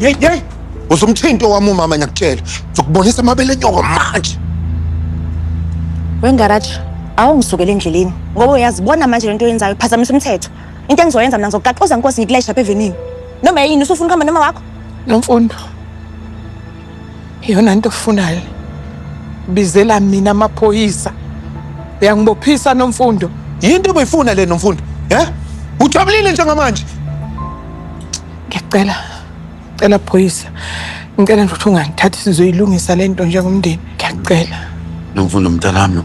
Yeyi, uzumthinto wami umama ngiyakutshela. Ngizokubonisa amabele enyoko manje. Wengaraji, awungisukele endleleni ngoba uyazibona manje lento oyenzayo iphazamisa umthetho. Into engizoyenza mina ngizokuqaqoza inkosi ngikulayisha apha evenini. Noma yini usufuna ukuhamba noma wakho? Nomfundo. Iyona nto ofunayo. Bizela mina amaphoyisa. Uyangibophisa Nomfundo. Yinto obuyifuna le Nomfundo? Ujabulile njengamanje? Ngiyacela phoyisa. Ngicela nje ukuthi ungangithathi sizoyilungisa lento njengomndeni. Ngiyacela. Nomfundo mntanami.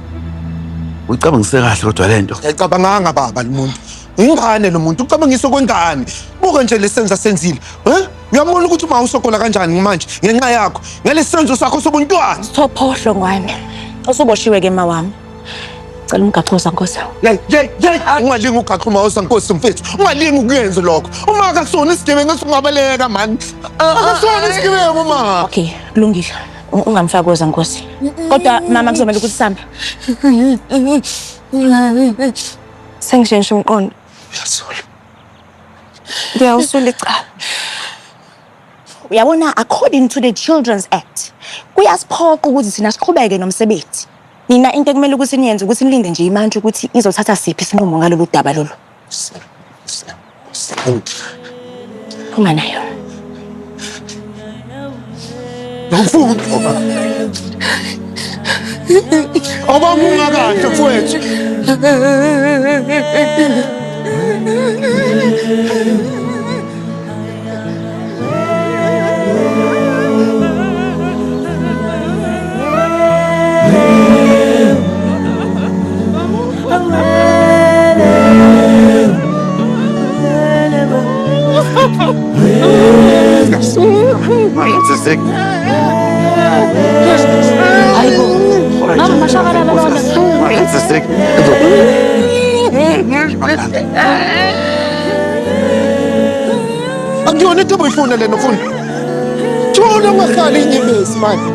Ucabangise kahle kodwa lento. Ngiyacabanganga baba lomuntu. Ingane lo muntu ucabangisa kwengane. Buka nje lesenzo senzile. Ngiyabona ukuthi uma usokola kanjani manje ngenxa yakho. Ngalesenzo sakho sobuntwana. Sophohlo ngwane. Usuboshiwe ke ma wami. Cela ungaxoza Nkosi. Ungalingi ugaxuma osankosi mfethu. Ungalingi ukuyenza lokho. Uma akusona isigebengu esingabaleka man. Akusona isigebengu ma. Okay, kulungile. Ungamfakoza Nkosi. Kodwa mama kuzomela ukuthi sihambe. Sengishintsha umqondo. Ngiyawusula icala. Uyabona, according to the Children's Act, kuyasiphoqa ukuthi thina siqhubeke nomsebenzi. Nina into ekumele ukuthi niyenze ukuthi nilinde nje imanje ukuthi izothatha siphi isinqumo ngalolu daba lolu. Phuma nayo. Nomfundo. Obamunga kahle mfowethu. Hayibo. Mama mashakara balona. Akuyona into obuyifuna le Nomfundo. Thola ungahlali inyembezi manje.